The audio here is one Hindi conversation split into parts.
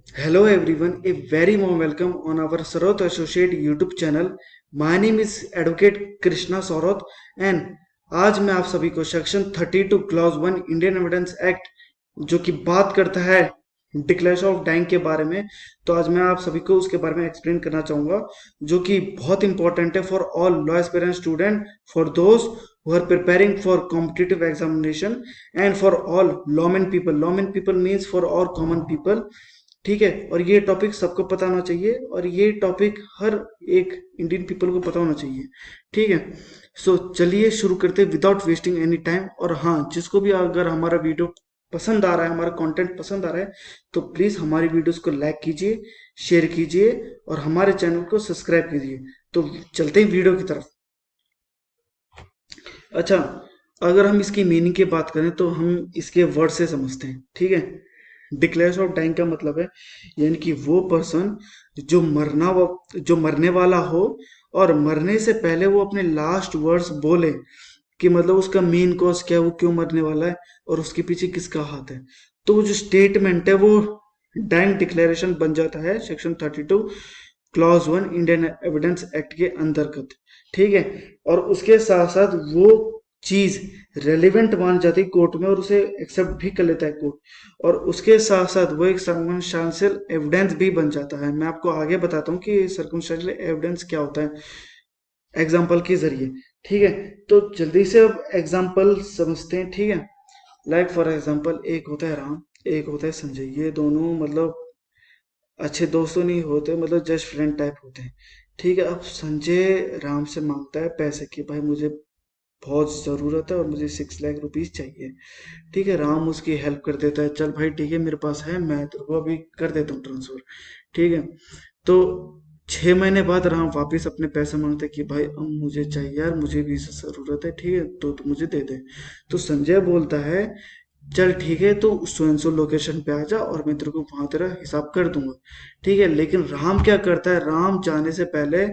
Hello everyone, a very warm welcome on our Saroth Associate YouTube channel. My name is Advocate Krishna Saroth and आज मैं आप सभी को section 32 clause 1 Indian evidence act जो कि बात करता है डिक्लेरेशन ऑफ डाइंग के बारे में। तो आज मैं आप सभी को उसके बारे में एक्सप्लेन करना चाहूँगा जो कि बहुत इंपॉर्टेंट है for all law aspirant student, for those who are preparing for competitive examination and for all lawmen people. Lawmen people means for all common people। ठीक है, और ये टॉपिक सबको पता होना चाहिए और ये टॉपिक हर एक इंडियन पीपल को पता होना चाहिए। ठीक है, सो चलिए शुरू करते हैं विदाउट वेस्टिंग एनी टाइम। और हाँ, जिसको भी अगर हमारा वीडियो पसंद आ रहा है, हमारा कंटेंट पसंद आ रहा है, तो प्लीज़ हमारी वीडियोस को लाइक कीजिए, शेयर कीजिए और हमारे चैनल को सब्सक्राइब कीजिए। तो चलते हैं वीडियो की तरफ। अच्छा, अगर हम इसकी मीनिंग की बात करें तो हम इसके वर्ड से समझते हैं। ठीक है, डिक्लेरेशन ऑफ डाइंग का मतलब है यानी कि वो पर्सन जो मरने वाला हो और मरने से पहले वो अपने लास्ट वर्ड्स बोले कि मतलब उसका मेन कॉज क्या है, वो क्यों मरने वाला है और उसके पीछे किसका हाथ है। तो वो जो स्टेटमेंट है वो डाइंग डिक्लेरेशन बन जाता है section 32 clause 1 Indian evidence act के अंतर्गत। ठीक है, और उसके साथ साथ वो चीज रेलिवेंट मान जाती है कोर्ट में और उसे एक्सेप्ट भी कर लेता है कोर्ट। और उसके साथ साथ वो एक सर्कमस्टांशियल एविडेंस भी बन जाता है। मैं आपको आगे बताता हूँ कि सर्कमस्टांशियल एविडेंस क्या होता है एग्जाम्पल के जरिए। ठीक है, तो जल्दी से अब एग्जाम्पल समझते हैं। ठीक है, लाइक फॉर एग्जाम्पल एक होता है राम, एक होता है संजय। ये दोनों मतलब अच्छे दोस्तों नहीं होते, मतलब जस्ट फ्रेंड टाइप होते हैं। ठीक है, अब संजय राम से मांगता है पैसे की, भाई मुझे बहुत ज़रूरत है और मुझे 6 लाख रुपीज़ चाहिए। ठीक है, राम उसकी हेल्प कर देता है, चल भाई ठीक है मेरे पास है, मैं तेरे को अभी कर देता हूँ ट्रांसफर। ठीक है, तो 6 महीने बाद राम वापस अपने पैसे मांगते कि भाई अब मुझे चाहिए यार, मुझे भी ज़रूरत है। ठीक है, तो तू मुझे दे दे। तो संजय बोलता है चल ठीक है, तो सो एंड सो लोकेशन पे आ जा और मैं तेरे को वहां तेरा हिसाब कर दूंगा। ठीक है, लेकिन राम क्या करता है, राम जाने से पहले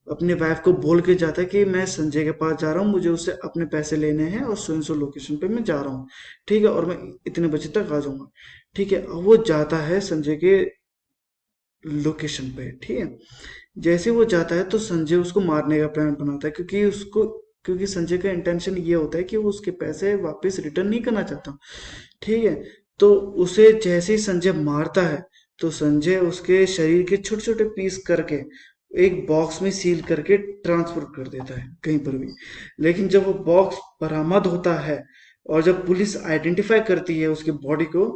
अपनी वाइफ को बोल के जाता है कि मैं संजय के पास जा रहा हूँ, मुझे उससे अपने पैसे लेने हैं और सो एंड सो लोकेशन पे मैं जा रहा हूँ। ठीक है, और मैं इतने बजे तक आ जाऊंगा। ठीक है, अब वो जाता है संजय के लोकेशन पे। ठीक है, जैसे वो जाता है तो संजय उसको मारने का प्लान बनाता है क्योंकि संजय का इंटेंशन ये होता है कि वो उसके पैसे वापस रिटर्न नहीं करना चाहता। ठीक है, तो उसे जैसे ही संजय मारता है तो संजय उसके शरीर के छोटे छोटे पीस करके एक बॉक्स में सील करके ट्रांसफर कर देता है कहीं पर भी। लेकिन जब वो बॉक्स बरामद होता है और जब पुलिस आइडेंटिफाई करती है उसकी बॉडी को,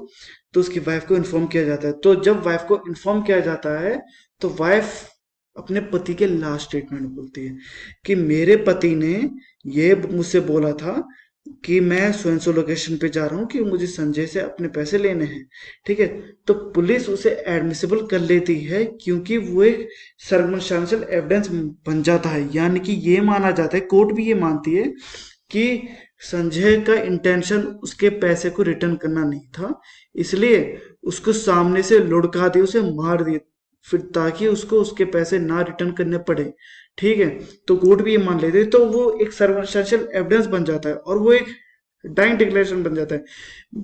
तो उसकी वाइफ को इन्फॉर्म किया जाता है। तो जब वाइफ को इन्फॉर्म किया जाता है तो वाइफ अपने पति के लास्ट स्टेटमेंट बोलती है कि मेरे पति ने ये मुझसे बोला था कि मैं सो एंड सो लोकेशन पे जा रहा हूँ कि मुझे संजय से अपने पैसे लेने हैं। ठीक है, तो पुलिस उसे एडमिसिबल कर लेती है क्योंकि वो एक सर्कमस्टांशियल एविडेंस बन जाता है। यानी कि ये माना जाता है, कोर्ट भी ये मानती है कि संजय का इंटेंशन उसके पैसे को रिटर्न करना नहीं था, इसलिए उसको सामने से लुढ़का दिया, उसे मार दिया फिर ताकि उसको उसके पैसे ना रिटर्न करने पड़े। ठीक है, तो कोर्ट भी ये मान लेते हैं, तो वो एक सर्वंशांशियल एविडेंस बन जाता है और वो एक डाइंग डिक्लेरेशन बन जाता है।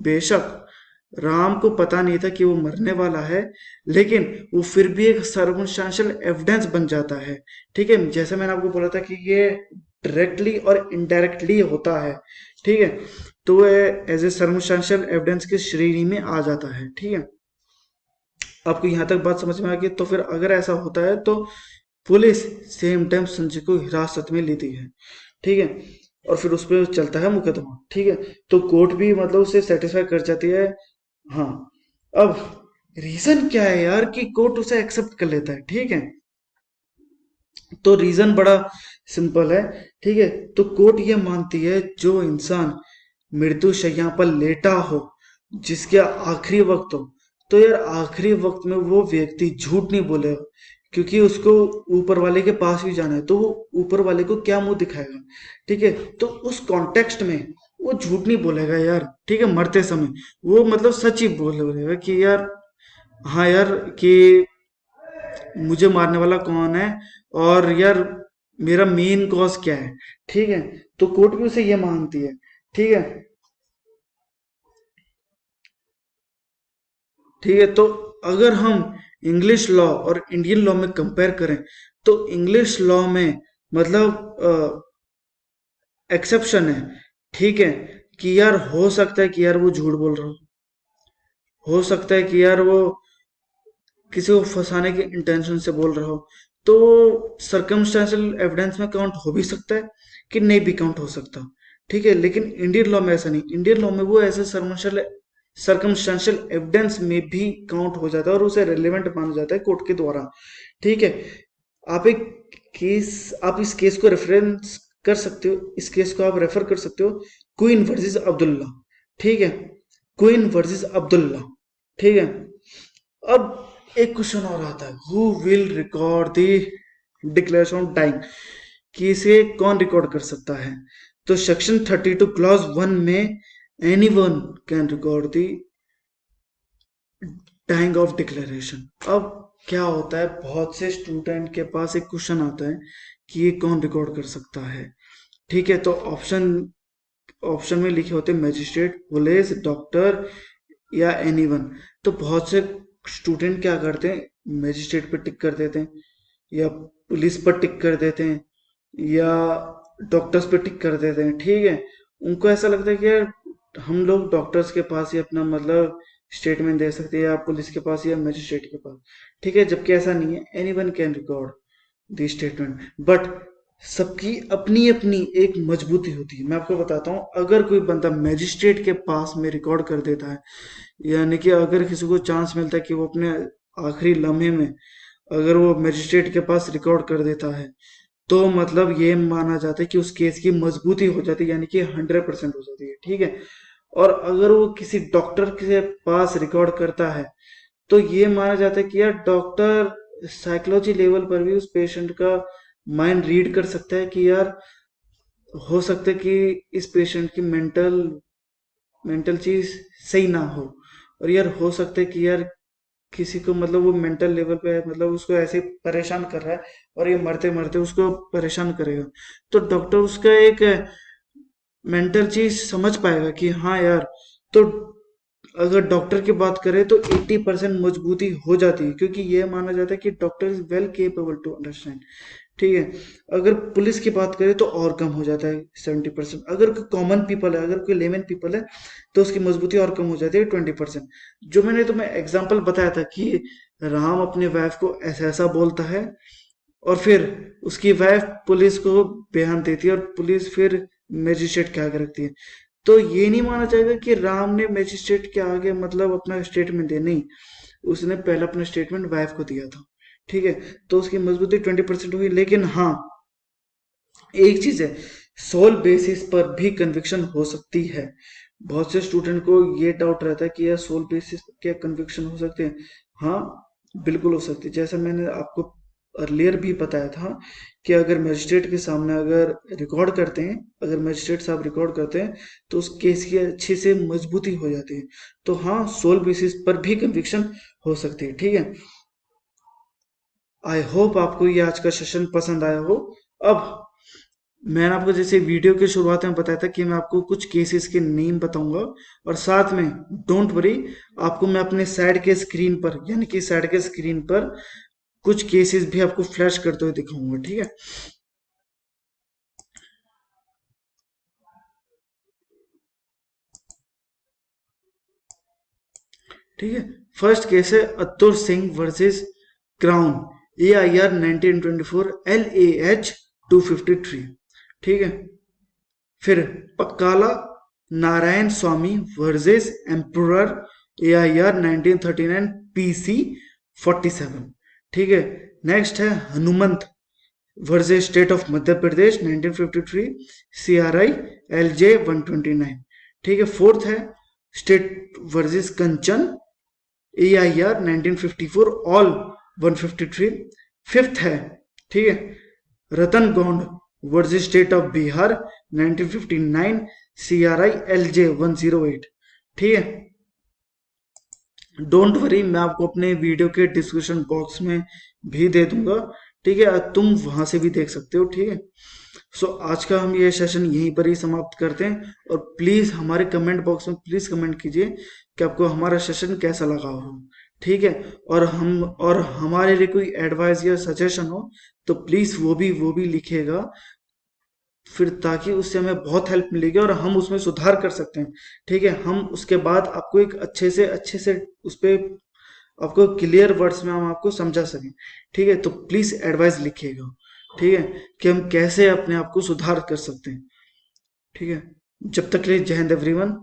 बेशक राम को पता नहीं था कि वो मरने वाला है, लेकिन वो फिर भी एक सर्वंशांशियल एविडेंस बन जाता है। ठीक है, जैसे मैंने आपको बोला था कि ये डायरेक्टली और इनडायरेक्टली होता है। ठीक है, तो एज ए सर्वंशांशियल एविडेंस की श्रेणी में आ जाता है। ठीक है, आपको यहाँ तक बात समझ में आ गई। तो फिर अगर ऐसा होता है तो पुलिस सेम टाइम संजय को हिरासत में लेती है। ठीक है, और फिर उस पर चलता है मुकदमा। ठीक है, तो कोर्ट भी मतलब उसे सेटिस्फाई कर जाती है। हाँ, अब रीजन क्या है यार कि कोर्ट उसे एक्सेप्ट कर लेता है। ठीक है, तो रीजन बड़ा सिंपल है। ठीक है, तो कोर्ट ये मानती है जो इंसान मृत्यु शैया पर लेटा हो, जिसके आखिरी वक्त हो, तो यार आखिरी वक्त में वो व्यक्ति झूठ नहीं बोलेगा क्योंकि उसको ऊपर वाले के पास भी जाना है, तो वो ऊपर वाले को क्या मुंह दिखाएगा। ठीक है, तो उस कॉन्टेक्स्ट में वो झूठ नहीं बोलेगा यार। ठीक है, मरते समय वो मतलब सच ही बोलेगा कि यार हाँ यार कि मुझे मारने वाला कौन है और यार मेरा मेन कॉज क्या है। ठीक है, तो कोर्ट भी उसे ये मानती है। ठीक है, ठीक है, तो अगर हम इंग्लिश लॉ और इंडियन लॉ में कंपेयर करें तो इंग्लिश लॉ में मतलब एक्सेप्शन है, ठीक है, कि यार हो सकता है कि यार वो झूठ बोल रहा हो सकता है कि यार वो किसी को फंसाने के इंटेंशन से बोल रहा हो, तो सर्कमस्टेंशियल एविडेंस में काउंट हो भी सकता है कि नहीं भी काउंट हो सकता, ठीक है। लेकिन इंडियन लॉ में ऐसा नहीं, इंडियन लॉ में वो ऐसे सर्कमस्टेंशियल एविडेंस में भी काउंट हो जाता है और उसे रेलेवेंट माना जाता है कोर्ट के द्वारा, ठीक है। आप एक आप इस केस को रेफरेंस कर सकते हो, इस केस को आप रेफर कर सकते हो, क्वीन वर्सेस अब्दुल्ला, ठीक है, क्वीन वर्सेस अब्दुल्ला, ठीक है। अब एक क्वेश्चन और आता है, who will record the declaration of dying, कि इसे कौन रिकॉर्ड कर सकता है। तो सेक्शन 32 क्लॉज 1 में anyone can record the dying of declaration. अब क्या होता है, बहुत से स्टूडेंट के पास एक क्वेश्चन आता है कि ये कौन रिकॉर्ड कर सकता है, ठीक है। तो ऑप्शन ऑप्शन में लिखे होते हैं मजिस्ट्रेट, पुलिस, डॉक्टर या एनीवन। तो बहुत से स्टूडेंट क्या करते हैं, मजिस्ट्रेट पे टिक कर देते हैं या पुलिस पर टिक कर देते हैं या डॉक्टर्स पे टिक कर देते हैं, ठीक है। उनको ऐसा लगता है कि यार हम लोग डॉक्टर्स के पास ही अपना मतलब स्टेटमेंट दे सकते हैं या पुलिस के पास या मजिस्ट्रेट के पास, ठीक है, जबकि ऐसा नहीं है। Anyone can record the statement, but सबकी अपनी अपनी एक मजबूती होती है। मैं आपको बताता हूँ, अगर कोई बंदा मैजिस्ट्रेट के पास में रिकॉर्ड कर देता है, यानी कि अगर किसी को चांस मिलता है कि वो अपने आखिरी लम्हे में अगर वो मैजिस्ट्रेट के पास रिकॉर्ड कर देता है, तो मतलब ये माना जाता है कि उस केस की मजबूती हो जाती है, यानी कि 100% हो जाती है, ठीक है। और अगर वो किसी डॉक्टर के पास रिकॉर्ड करता है तो ये माना जाता है कि यार डॉक्टर साइकोलॉजी लेवल पर भी उस पेशेंट का माइंड रीड कर सकता है कि यार हो सकता है कि इस पेशेंट की मेंटल मेंटल चीज सही ना हो, और यार हो सकता है कि यार किसी को मतलब वो मेंटल लेवल पे मतलब उसको ऐसे परेशान कर रहा है और ये मरते मरते उसको परेशान करेगा, तो डॉक्टर उसका एक मेंटल चीज समझ पाएगा कि हाँ यार। तो अगर डॉक्टर की बात करें तो 80% मजबूती हो जाती है, क्योंकि ये माना जाता है कि doctor is well capable to understand, ठीक है। अगर पुलिस की बात करें तो और कम हो जाता है 70%। अगर कोई कॉमन पीपल है, अगर कोई लेमन पीपल है, तो उसकी मजबूती और कम हो जाती है 20%। जो मैंने तुम्हें एग्जाम्पल बताया था कि राम अपने वाइफ को ऐसा ऐसा बोलता है और फिर उसकी वाइफ पुलिस को बयान देती है और पुलिस फिर मजिस्ट्रेट के आगे रखती है, तो ये नहीं माना जाएगा कि राम ने मजिस्ट्रेट के आगे मतलब अपना स्टेटमेंट दिया, नहीं, उसने पहले अपना स्टेटमेंट वाइफ को दिया था, ठीक है। तो उसकी मजबूती 20% हुई। लेकिन हाँ, एक चीज है, सोल बेसिस पर भी कन्विक्शन हो सकती है। बहुत से स्टूडेंट को ये डाउट रहता है कि यार सोल बेसिस पर क्या कन्विक्शन हो सकते हैं। हाँ, बिल्कुल हो सकती है। जैसा मैंने आपको अर्लियर भी बताया था कि अगर मजिस्ट्रेट के सामने अगर रिकॉर्ड करते हैं, अगर मजिस्ट्रेट साहब रिकॉर्ड करते हैं तो उस केस की अच्छी से मजबूती हो जाती है। तो हाँ, सोल बेसिस पर भी कन्विक्शन हो सकती है, ठीक है। आई होप आपको ये आज का सेशन पसंद आया हो। अब मैंने आपको जैसे वीडियो की शुरुआत में बताया था कि मैं आपको कुछ केसेस के नेम बताऊंगा, और साथ में डोंट वरी, आपको मैं अपने साइड के स्क्रीन पर, यानी कि साइड के स्क्रीन पर कुछ केसेस भी आपको फ्लैश करते हुए दिखाऊंगा, ठीक है। ठीक है, फर्स्ट केस है Atur Singh versus Crown, A I R 1924 LAH 253, ठीक है। फिर Pakkala Narayan Swami versus Emperor, AIR 1939 PC 47, ठीक है। नेक्स्ट है Hanumant versus State of Madhya Pradesh 1953 CRI LJ 129, ठीक है। फोर्थ है State versus Kanchan, AIR 1954 all 153। Fifth है, ठीक है, Ratan Gaund versus State of Bihar 1959 CRI LJ 108, ठीक है। डोंट वरी, मैं आपको अपने वीडियो के डिस्क्रिप्शन बॉक्स में भी दे दूंगा, ठीक है, तुम वहां से भी देख सकते हो, ठीक है। सो आज का हम ये सेशन यहीं पर ही समाप्त करते हैं, और प्लीज हमारे कमेंट बॉक्स में प्लीज कमेंट कीजिए कि आपको हमारा सेशन कैसा लगा हो, ठीक है। और हमारे लिए कोई एडवाइस या सजेशन हो तो प्लीज वो भी लिखिएगा, फिर ताकि उससे हमें बहुत हेल्प मिलेगी और हम उसमें सुधार कर सकते हैं। ठीक है, हम उसके बाद आपको एक अच्छे से उस पे आपको क्लियर वर्ड्स में हम आपको समझा सकें। ठीक है, तो प्लीज एडवाइस लिखिएगा। ठीक है, कि हम कैसे अपने आप को सुधार कर सकते हैं। ठीक है, जब तक के लिए जय हिंद एवरीवन।